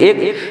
1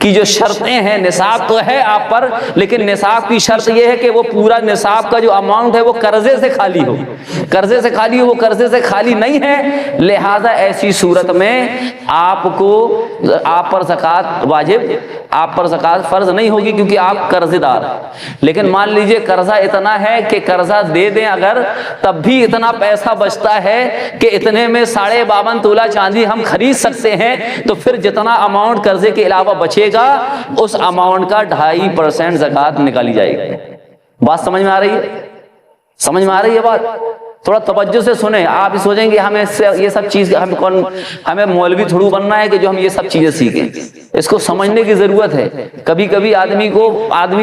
کی جو شرطیں ہیں، نصاب تو ہے آپ پر، لیکن نصاب کی شرط یہ ہے کہ وہ پورا نصاب کا جو اماؤنٹ ہے وہ قرضے سے خالی ہو، قرضے سے خالی ہو، وہ قرضے سے خالی نہیں ہے، لہذا ایسی صورت میں آپ پر زکوٰۃ واجب، آپ پر زکوٰۃ فرض نہیں ہوگی کیونکہ آپ قرضے دار ہیں۔ لیکن مان لیجئے قرضہ اتنا ہے کہ قرضہ دے دیں اگر، تب بھی اتنا پیسہ بچتا ہے کہ اتنے میں 52.5 تولہ چاندی ہم خرید سکتے ہیں، تو پھر جتنا اماؤنٹ قرضے کے علاوہ بچے گا اس اماؤنٹ کا 2.5% زکوٰۃ نکالی جائے گی۔ بات سمجھ میں آ رہی ہے؟ سمجھ میں آ رہی ہے بات؟ تھوڑا توجہ سے سنیں، آپ یہ سوچیں کہ ہمیں یہ سب چیز ہمیں مولوی تھوڑو بننا ہے کہ جو ہم یہ سب چیزیں سیکھیں، اس کو سمجھنے کی ضرورت ہے۔ کبھی کبھی آدمی کے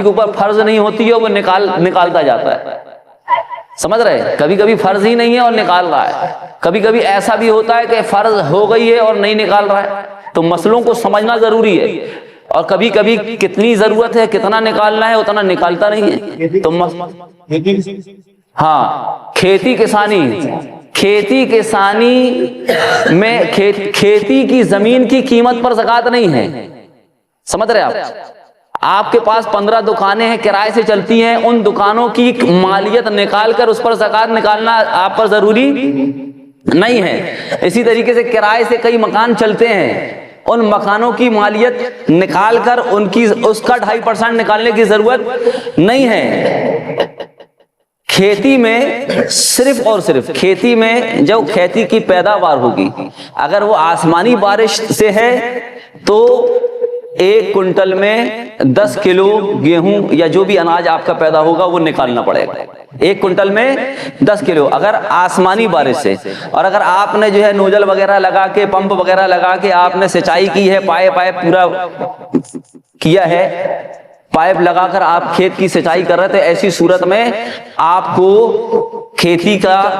اوپر فرض نہیں ہوتی ہے، وہ نکالتا جاتا ہے، سمجھ رہے؟ کبھی کبھی فرض ہی نہیں ہے اور نکال رہا ہے، کبھی کبھی ایسا بھی ہوتا ہے کہ فرض ہو گئی ہے اور نہیں نکال رہا ہے، تو مسئلوں کو سمجھنا ضروری ہے۔ اور کبھی کبھی کتنی ضرورت ہے، کتنا نکالنا ہے، اتنا نکالتا نہیں ہے، تو ہاں کھیتی کسانی میں کھیتی کی زمین کی قیمت پر زکوٰۃ نہیں ہے، سمجھ رہے آپ کے پاس 15 دکانیں ہیں کرائے سے چلتی ہیں، ان دکانوں کی مالیت نکال کر اس پر زکوٰۃ نکالنا آپ پر ضروری نہیں ہے۔ اسی طریقے سے کرائے سے کئی مکان چلتے ہیں، ان مکانوں کی مالیت نکال کر اس کا 2.5% نکالنے کی ضرورت نہیں ہے۔ کھیتی میں صرف اور صرف کھیتی میں جو کھیتی کی پیداوار ہوگی، اگر وہ آسمانی بارش سے ہے تو 1 کنٹل میں 10 کلو گیہوں یا جو بھی اناج آپ کا پیدا ہوگا وہ نکالنا پڑے گا، 1 کنٹل میں 10 کلو اگر آسمانی بارش سے۔ اور اگر آپ نے جو ہے نوزل وغیرہ لگا کے، پمپ وغیرہ لگا کے آپ نے سینچائی کی ہے، پائپ پورا کیا ہے، پائپ لگا کر آپ کھیت کی سینچائی کر رہے تھے، ایسی صورت میں آپ کو کھیتی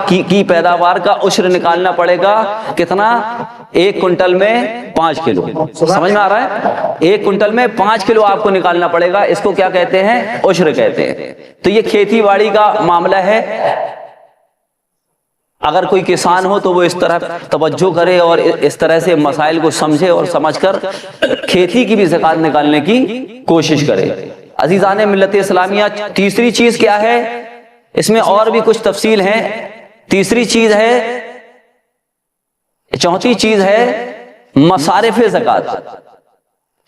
کی پیداوار کا عشر نکالنا پڑے گا، کتنا؟ 1 کنٹل میں 5 کلو، سمجھ میں آ رہا ہے؟ 1 کنٹل میں 5 کلو آپ کو نکالنا پڑے گا، اس کو کیا کہتے ہیں؟ عشر کہتے ہیں۔ تو یہ کھیتی باڑی کا معاملہ ہے۔ اگر کوئی کسان ہو تو وہ اس طرح توجہ کرے اور اس طرح سے مسائل کو سمجھے اور سمجھ کر کھیتی کی بھی زکوٰۃ نکالنے کی کوشش کرے۔ عزیزان ملت اسلامیہ، تیسری چیز کیا ہے؟ اس میں اور بھی کچھ تفصیل ہے۔ تیسری چیز ہے، چوتھی چیز ہے مصارف زکوٰۃ۔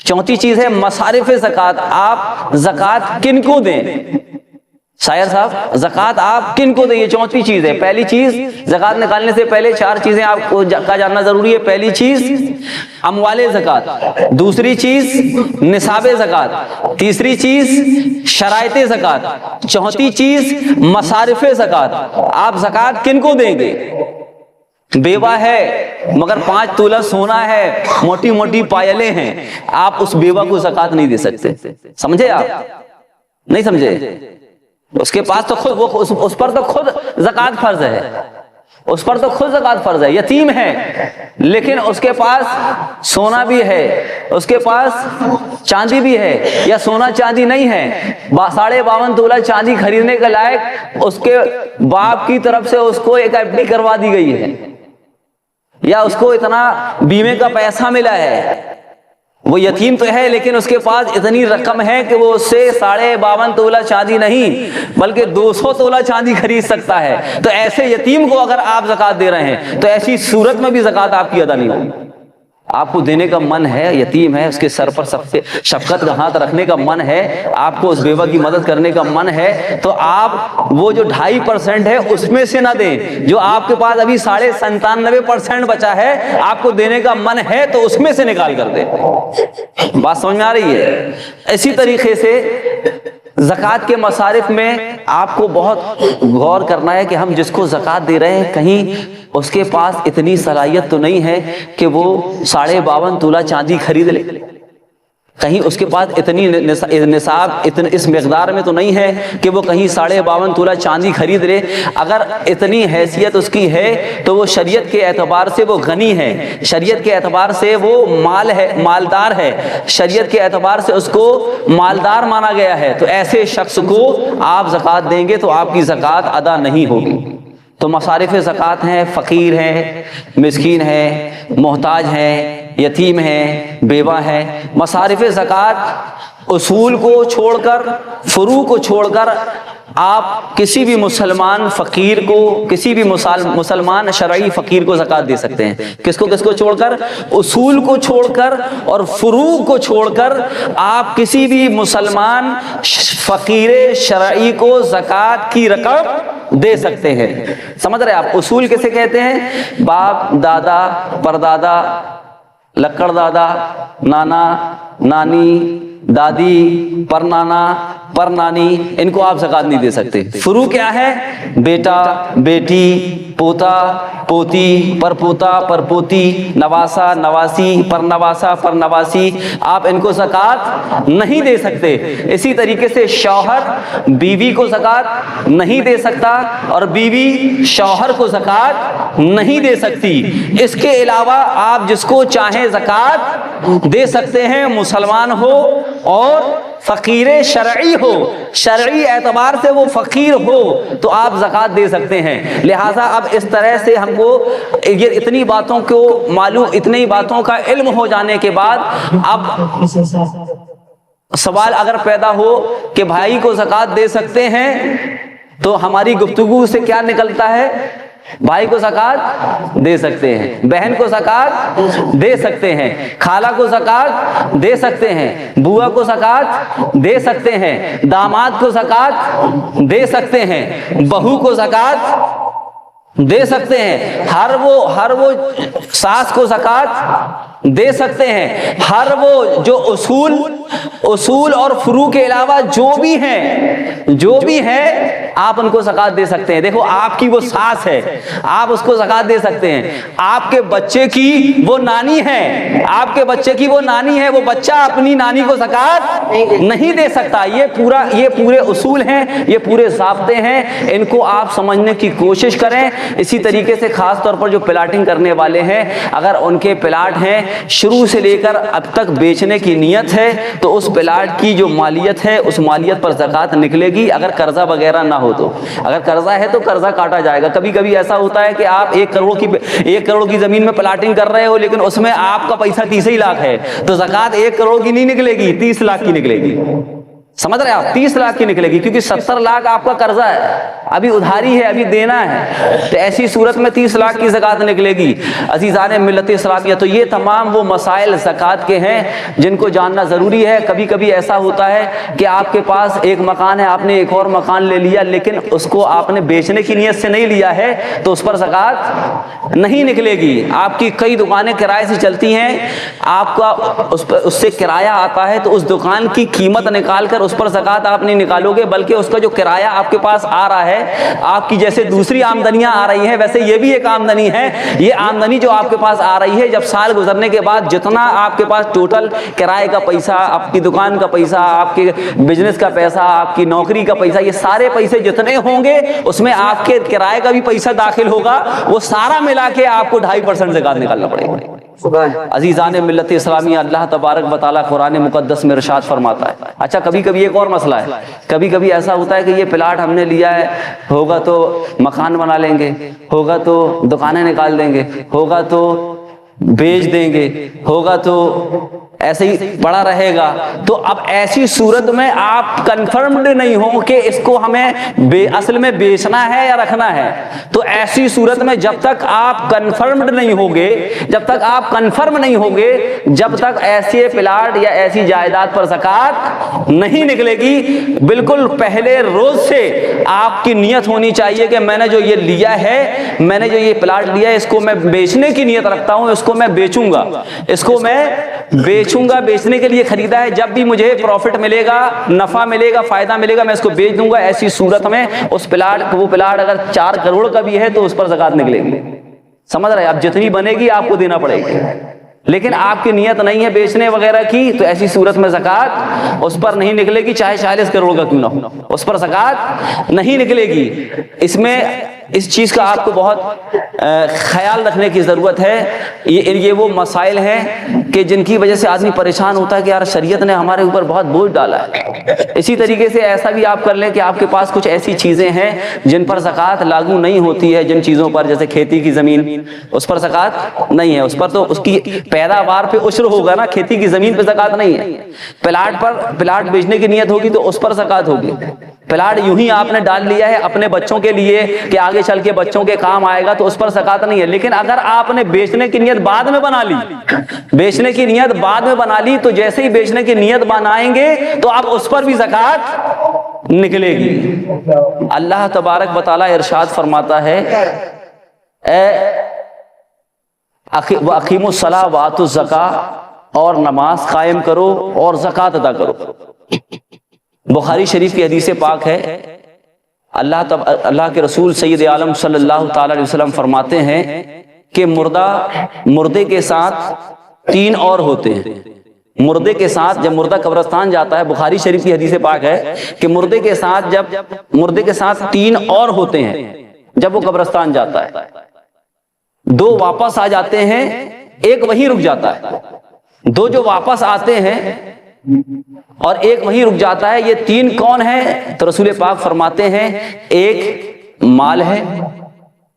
چوتھی چیز ہے مصارف زکوٰۃ۔ آپ زکوٰۃ کن کو دیں؟ شاعر صاحب، زکوٰۃ آپ کن کو دیں؟ یہ چوتھی چیز ہے۔ پہلی چیز، زکوٰۃ نکالنے سے پہلے 4 چیزیں آپ کو کا جاننا ضروری ہے۔ پہلی چیز اموال زکوٰۃ، دوسری چیز نصاب زکوٰۃ، تیسری چیز شرائط زکوٰۃ، چوتھی چیز مصارف زکوٰۃ۔ آپ زکوٰۃ کن کو دیں گے؟ بیوہ ہے مگر 5 تولہ سونا ہے، موٹی موٹی پائلیں ہیں، آپ اس بیوہ کو زکوٰۃ نہیں دے سکتے، سمجھے؟ آپ نہیں سمجھے؟ اس کے پاس تو خود اس پر تو خود زکوٰۃ فرض ہے، اس پر تو خود زکوٰۃ فرض ہے۔ یتیم ہے لیکن اس کے پاس سونا بھی ہے، اس کے پاس چاندی بھی ہے، یا سونا چاندی نہیں ہے، 52.5 تولہ چاندی خریدنے کے لائق اس کے باپ کی طرف سے اس کو ایک FD کروا دی گئی ہے، یا اس کو اتنا بیمے کا پیسہ ملا ہے، وہ یتیم تو ہے لیکن اس کے پاس اتنی رقم ہے کہ وہ اس سے 52.5 تولہ چاندی نہیں بلکہ 200 تولہ چاندی خرید سکتا ہے۔ تو ایسے یتیم کو اگر آپ زکوٰۃ دے رہے ہیں تو ایسی صورت میں بھی زکوٰۃ آپ کی ادا نہیں ہوگی۔ آپ کو دینے کا من ہے، یتیم ہے، اس کے سر پر سب سے شفقت کا ہاتھ رکھنے کا من ہے، آپ کو اس بیوہ کی مدد کرنے کا من ہے، تو آپ وہ جو 2.5% ہے اس میں سے نہ دیں، جو آپ کے پاس ابھی 97.5% بچا ہے، آپ کو دینے کا من ہے تو اس میں سے نکال کر دیں۔ بات سمجھ میں آ رہی ہے؟ اسی طریقے سے زکوٰۃ کے مصارف میں آپ کو بہت غور کرنا ہے کہ ہم جس کو زکوٰۃ دے رہے ہیں کہیں اس کے پاس اتنی صلاحیت تو نہیں ہے کہ وہ 52.5 تولہ چاندی خرید لے، کہیں اس کے پاس اتنی نصاب اس مقدار میں تو نہیں ہے کہ وہ کہیں 52.5 تولہ چاندی خرید لے۔ اگر اتنی حیثیت اس کی ہے تو وہ شریعت کے اعتبار سے وہ غنی ہے، شریعت کے اعتبار سے وہ مالدار ہے، شریعت کے اعتبار سے اس کو مالدار مانا گیا ہے، تو ایسے شخص کو آپ زکوٰۃ دیں گے تو آپ کی زکوٰۃ ادا نہیں ہوگی۔ تو مصارف زکوٰۃ ہیں، فقیر ہیں، مسکین ہیں، محتاج ہیں، یتیم ہیں، بیوہ ہیں، مصارف زکوٰۃ اصول کو چھوڑ کر، فروع کو چھوڑ کر آپ کسی بھی مسلمان فقیر کو، کسی بھی مسلمان شرعی فقیر کو زکوٰۃ دے سکتے ہیں۔ کس کو چھوڑ کر؟ اصول کو چھوڑ کر اور فروع کو چھوڑ کر آپ کسی بھی مسلمان فقیر شرعی کو زکوٰۃ کی رقم دے سکتے ہیں۔ سمجھ رہے آپ؟ اصول کیسے کہتے ہیں؟ باپ، دادا، پردادا، لکڑ دادا، نانا، نانی، دادی، پرنانا، پرنانی، ان کو آپ زکوٰۃ نہیں دے سکتے۔ فروع کیا ہے؟ بیٹا، بیٹی، پوتا، پوتی، پرپوتا، پرپوتی، نواسا، نواسی، پرنواسا، پرنواسی، آپ ان کو زکوٰۃ نہیں دے سکتے۔ اسی طریقے سے شوہر بیوی کو زکوٰۃ نہیں دے سکتا اور بیوی شوہر کو زکوٰۃ نہیں دے سکتی۔ اس کے علاوہ آپ جس کو چاہیں زکوٰۃ دے سکتے ہیں، مسلمان ہو اور فقیر شرعی ہو، شرعی اعتبار سے وہ فقیر ہو تو آپ زکوٰۃ دے سکتے ہیں۔ لہٰذا اب اس طرح سے ہم کو یہ اتنی باتوں کو معلوم، اتنی باتوں کا علم ہو جانے کے بعد اب سوال اگر پیدا ہو کہ بھائی کو زکوٰۃ دے سکتے ہیں تو ہماری گفتگو سے کیا نکلتا ہے؟ بھائی کو زکوٰۃ دے سکتے ہیں، بہن کو زکوٰۃ دے سکتے ہیں، خالہ کو زکوٰۃ دے سکتے ہیں، بوا کو زکوٰۃ دے سکتے ہیں، داماد کو زکوٰۃ دے سکتے ہیں، بہو کو زکوٰۃ دے سکتے ہیں، ہر وہ ساس کو زکوٰۃ دے سکتے ہیں، ہر وہ جو اصول اور فروع کے علاوہ جو بھی ہیں آپ ان کو زکوٰۃ دے سکتے ہیں۔ دیکھو آپ کی وہ ساس ہے، آپ اس کو زکوٰۃ دے سکتے ہیں۔ آپ کے بچے کی وہ نانی ہے، آپ کے بچے کی وہ نانی ہے، وہ بچہ اپنی نانی کو زکوٰۃ نہیں دے سکتا۔ یہ پورے اصول ہیں، یہ پورے ضابطے ہیں، ان کو آپ سمجھنے کی کوشش کریں۔ اسی طریقے سے خاص طور پر جو پلاٹنگ کرنے والے ہیں، اگر ان کے پلاٹ ہیں شروع سے لے کر اب تک بیچنے کی نیت ہے تو اس پلاٹ کی جو مالیت ہے اس مالیت پر زکوٰۃ نکلے گی، اگر قرضہ وغیرہ نہ ہو تو۔ اگر قرضہ ہے تو قرضہ کاٹا جائے گا۔ کبھی کبھی ایسا ہوتا ہے کہ آپ 1 کروڑ کی زمین میں پلاٹنگ کر رہے ہو لیکن اس میں آپ کا پیسہ 30 ہی لاکھ ہے تو زکوٰۃ 1 کروڑ کی نہیں نکلے گی، 30 لاکھ کی نکلے گی۔ سمجھ رہے آپ؟ 30 لاکھ کی نکلے گی کیونکہ 70 لاکھ آپ کا قرضہ ہے، ابھی ادھاری ہے، ابھی دینا ہے، تو ایسی صورت میں 30 لاکھ کی زکوٰۃ نکلے گی۔ عزیزان ملت اسلامیہ، تو یہ تمام وہ مسائل زکوٰۃ کے ہیں جن کو جاننا ضروری ہے۔ کبھی کبھی ایسا ہوتا ہے کہ آپ کے پاس ایک مکان ہے، آپ نے ایک اور مکان لے لیا لیکن اس کو آپ نے بیچنے کی نیت سے نہیں لیا ہے تو اس پر زکوٰۃ نہیں نکلے گی۔ آپ کی کئی دکانیں کرائے سے چلتی ہیں، آپ کا اس سے کرایہ آتا ہے تو اس دکان کی قیمت نکال کر اس پر زکوٰۃ آپ نہیں نکالو گے، بلکہ اس کا جو کرایہ آپ کے پاس آ رہا ہے، آپ کی جیسے دوسری آمدنیاں آ رہی ہیں ویسے یہ بھی ایک آمدنی ہے۔ یہ آمدنی جو آپ کے پاس آ رہی ہے، جب سال گزرنے کے بعد جتنا آپ کے پاس ٹوٹل کرائے کا پیسہ، آپ کی دکان کا پیسہ، آپ کے بزنس کا پیسہ، آپ کی نوکری کا پیسہ، یہ سارے پیسے جتنے ہوں گے اس میں آپ کے کرائے کا بھی پیسہ داخل ہوگا، وہ سارا ملا کے آپ کو 2.5% زکوٰۃ نکالنا پڑے گا۔ عزیزان ملت اسلامیہ، اللہ تبارک و تعالیٰ قرآن مقدس میں ارشاد فرماتا ہے۔ اچھا، کبھی کبھی ایک اور مسئلہ ہے، کبھی کبھی ایسا ہوتا ہے کہ یہ پلاٹ ہم نے لیا ہے، ہوگا تو مکان بنا لیں گے، ہوگا تو دکانیں نکال دیں گے، ہوگا تو بیچ دیں گے، ہوگا تو ایسے ہی پڑا رہے گا۔ تو اب ایسی صورت میں آپ کنفرمڈ نہیں ہو کہ اس کو ہمیں اصل میں بیچنا ہے یا رکھنا ہے، تو ایسی صورت میں جب تک آپ کنفرمڈ نہیں ہوگے، جب تک آپ کنفرم نہیں ہوگے، جب تک ایسے پلاٹ یا ایسی جائیداد پر زکوٰۃ نہیں نکلے گی۔ بالکل پہلے روز سے آپ کی نیت ہونی چاہیے کہ میں نے جو یہ لیا ہے، میں نے جو یہ پلاٹ لیا ہے، اس کو میں بیچنے کی نیت رکھتا ہوں، اس کو میں بیچوں گا، اس کو میں بیچوں گا، بیچنے کے لیے خریدا ہے، جب بھی مجھے پروفٹ ملے گا، نفع ملے گا، فائدہ ملے گا، میں اس کو بیچ دوں گا۔ ایسی صورت میں اس وہ پلاٹ اگر 4 کروڑ کا بھی ہے تو اس پر زکوٰۃ نکلے گی۔ سمجھ رہے ہیں؟ اب جتنی بنے گی آپ کو دینا پڑے گی، لیکن آپ کی نیت نہیں ہے بیچنے وغیرہ کی تو ایسی صورت میں زکوٰۃ اس پر نہیں نکلے گی، چاہے 40 کروڑ کا کیوں نہ ہو، اس پر زکوٰۃ نہیں نکلے گی۔ اس میں اس چیز کا آپ کو بہت خیال رکھنے کی ضرورت ہے۔ یہ وہ مسائل ہیں کہ جن کی وجہ سے آدمی پریشان ہوتا ہے کہ یار شریعت نے ہمارے اوپر بہت بوجھ ڈالا ہے۔ اسی طریقے سے ایسا بھی آپ کر لیں کہ آپ کے پاس کچھ ایسی چیزیں ہیں جن پر زکوٰۃ لاگو نہیں ہوتی ہے، جن چیزوں پر، جیسے کھیتی کی زمین، اس پر زکوٰۃ نہیں ہے، اس پر تو اس کی پیداوار پہ عشر ہوگا نا، کھیتی کی زمین پہ زکوٰۃ نہیں ہے۔ پلاٹ بیچنے کی نیت ہوگی تو اس پر زکوٰۃ ہوگی۔ پلاٹ یوں ہی آپ نے ڈال لیا ہے اپنے بچوں کے لیے کہ آگے چل کے بچوں کے کام آئے گا تو اس پر زکوٰۃ نہیں ہے۔ لیکن اگر آپ نے بیچنے کی نیت بعد میں بنا لی، بیچنے کی نیت بعد میں بنا لی، تو جیسے ہی بیچنے کی نیت بنائیں گے تو اب اس پر بھی زکوٰۃ نکلے گی۔ اللہ تبارک و تعالیٰ ارشاد فرماتا ہے، وَأَقِیمُوا الصَّلَاةَ وَآتُوا الزَّکَاۃَ، اور نماز قائم کرو اور زکوٰۃ ادا کرو۔ بخاری شریف کی حدیث پاک ہے، اللہ کے رسول سید عالم صلی اللہ تعالی علیہ وسلم فرماتے ہیں کہ مردے کے ساتھ 3 اور ہوتے ہیں۔ مردے کے ساتھ جب مردہ قبرستان جاتا ہے، بخاری شریف کی حدیث پاک ہے کہ مردے کے ساتھ 3 اور ہوتے ہیں جب وہ قبرستان جاتا ہے۔ 2 واپس آ جاتے ہیں، ایک وہیں رک جاتا ہے۔ 2 جو واپس آتے ہیں اور ایک وہیں رک جاتا ہے، یہ 3 کون ہیں؟ تو رسول پاک فرماتے ہیں، ایک مال ہے،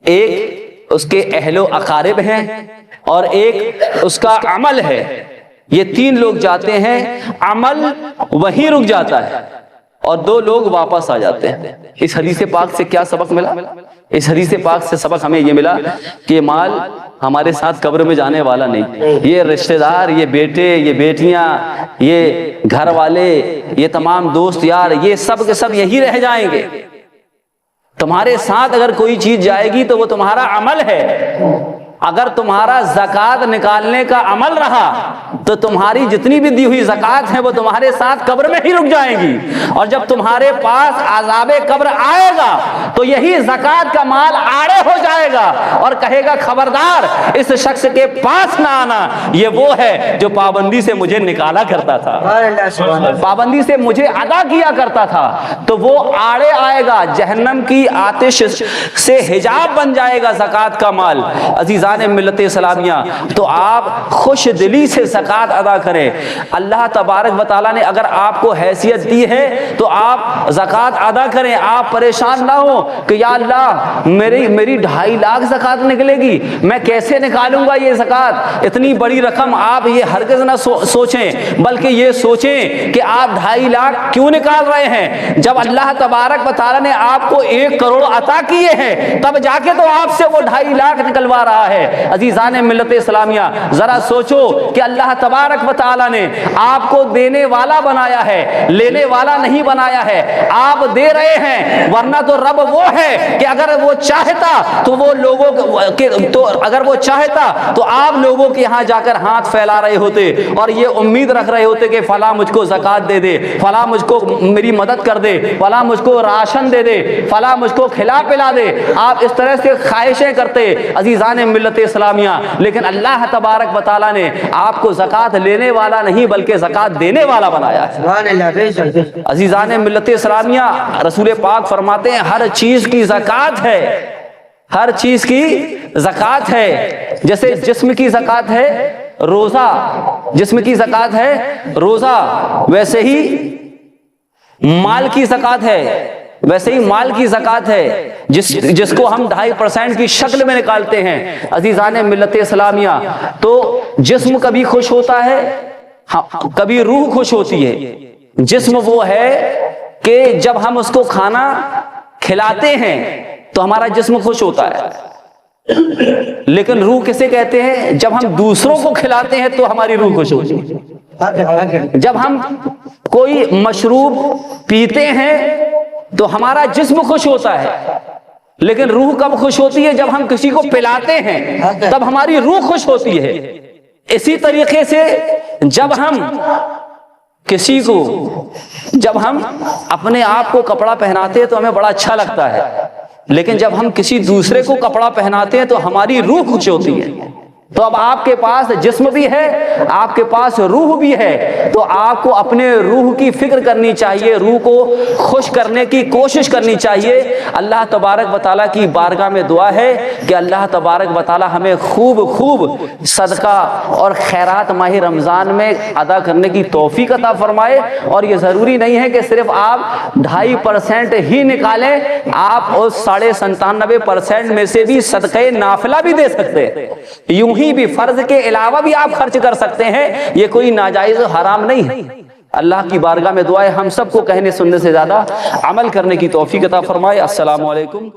ایک اس کے اہل و اقارب ہیں، اور ایک اس کا عمل ہے۔ یہ 3 لوگ جاتے ہیں، عمل وہیں رک جاتا ہے اور 2 لوگ واپس آ جاتے ہیں۔ اس حدیث پاک سے کیا سبق ملا؟ اس حدیث پاک سے سبق ہمیں یہ ملا کہ مال ہمارے ساتھ قبر میں جانے والا نہیں۔ یہ رشتہ دار، یہ بیٹے، یہ بیٹیاں، یہ گھر والے، یہ تمام دوست یار، یہ سب کے سب یہی رہ جائیں گے۔ تمہارے ساتھ اگر کوئی چیز جائے گی تو وہ تمہارا عمل ہے۔ اگر تمہارا زکوٰۃ نکالنے کا عمل رہا تو تمہاری جتنی بھی دی ہوئی زکوٰۃ ہے وہ تمہارے ساتھ قبر میں ہی رک جائیں گی، اور جب تمہارے پاس عذاب قبر آئے گا تو یہی زکوٰۃ کا مال آڑے ہو جائے گا اور کہے گا خبردار اس شخص کے پاس نہ آنا، یہ وہ ہے جو پابندی سے مجھے نکالا کرتا تھا، پابندی سے مجھے ادا کیا کرتا تھا۔ تو وہ آڑے آئے گا، جہنم کی آتش سے حجاب بن جائے گا زکوٰۃ کا مال۔ عزیزان ملت اسلامیہ، تو آپ خوش دلی سے زکوٰۃ ادا کریں۔ اللہ تبارک و تعالیٰ نے اگر آپ کو حیثیت دی ہے تو آپ زکوٰۃ ادا کریں۔ آپ پریشان نہ ہو کہ یا اللہ میری 2.5 لاکھ زکوٰۃ نکلے گی، میں کیسے نکالوں گا یہ زکوٰۃ؟ اتنی بڑی رقم آپ یہ ہرگز نہ سوچیں، بلکہ یہ سوچیں کہ آپ 2.5 لاکھ کیوں نکال رہے ہیں؟ جب اللہ تبارک و تعالیٰ نے آپ کو 1 کروڑ عطا کیے ہیں تب جا کے تو آپ سے وہ 2.5 لاکھ نکلوا رہا ہے۔ عزیزان ملت اسلامیہ، ذرا سوچو کہ اللہ تبارک و تعالیٰ نے آپ کو دینے والا بنایا ہے، لینے والا نہیں بنایا ہے۔ آپ دے رہے ہیں، ورنہ تو رب وہ ہے کہ اگر وہ چاہتا تو وہ لوگوں اگر وہ چاہتا تو آپ لوگوں کے یہاں جا کر ہاتھ پھیلا رہے ہوتے اور یہ امید رکھ رہے ہوتے کہ فلاں مجھ کو زکوٰۃ دے دے، فلاں مجھ کو میری مدد کر دے، فلاں مجھ کو راشن دے دے، فلاں مجھ کو کھلا پلا دے۔ آپ اس طرح سے خواہشیں کرتے عزیزان ملت اسلامیہ، لیکن اللہ تبارک و تعالیٰ نے آپ کو زکوٰۃ لینے والا نہیں بلکہ زکوٰۃ دینے والا بنایا ہے۔ عزیزان ملت اسلامیہ، رسول پاک فرماتے ہیں ہر چیز کی زکوٰۃ ہے، ہر چیز کی زکوٰۃ ہے۔ جیسے جسم کی زکوٰۃ ہے روزہ، جسم کی زکوٰۃ ہے روزہ، ویسے ہی مال کی زکوٰۃ ہے، ویسے ہی مال کی زکوٰۃ ہے جس کو ہم 2.5% کی شکل میں نکالتے ہیں۔ عزیزان ملت اسلامیہ، تو جسم کبھی خوش ہوتا ہے، کبھی روح خوش ہوتی ہے۔ جسم وہ ہے کہ جب ہم اس کو کھانا کھلاتے ہیں تو ہمارا جسم خوش ہوتا ہے، لیکن روح کسے کہتے ہیں؟ جب ہم دوسروں کو کھلاتے ہیں تو ہماری روح خوش ہوتی ہے۔ جب ہم کوئی مشروب پیتے ہیں تو ہمارا جسم خوش ہوتا ہے، لیکن روح کب خوش ہوتی ہے؟ جب ہم کسی کو پلاتے ہیں تب ہماری روح خوش ہوتی ہے۔ اسی طریقے سے جب ہم اپنے آپ کو کپڑا پہناتے ہیں تو ہمیں بڑا اچھا لگتا ہے، لیکن جب ہم کسی دوسرے کو کپڑا پہناتے ہیں تو ہماری روح خوش ہوتی ہے۔ تو اب آپ کے پاس جسم بھی ہے، آپ کے پاس روح بھی ہے، تو آپ کو اپنے روح کی فکر کرنی چاہیے، روح کو خوش کرنے کی کوشش کرنی چاہیے۔ اللہ تبارک و تعالیٰ کی بارگاہ میں دعا ہے کہ اللہ تبارک و تعالیٰ ہمیں خوب خوب صدقہ اور خیرات ماہ رمضان میں ادا کرنے کی توفیق عطا فرمائے۔ اور یہ ضروری نہیں ہے کہ صرف آپ 2.5% ہی نکالیں، آپ اس 97.5% میں سے بھی صدقہ نافلہ بھی دے سکتے ہیں، یوں ہی بھی فرض کے علاوہ بھی آپ خرچ کر سکتے ہیں، یہ کوئی ناجائز حرام نہیں ہے۔ اللہ کی بارگاہ میں دعا ہے ہم سب کو کہنے سننے سے زیادہ عمل کرنے کی توفیق عطا فرمائے۔ السلام علیکم۔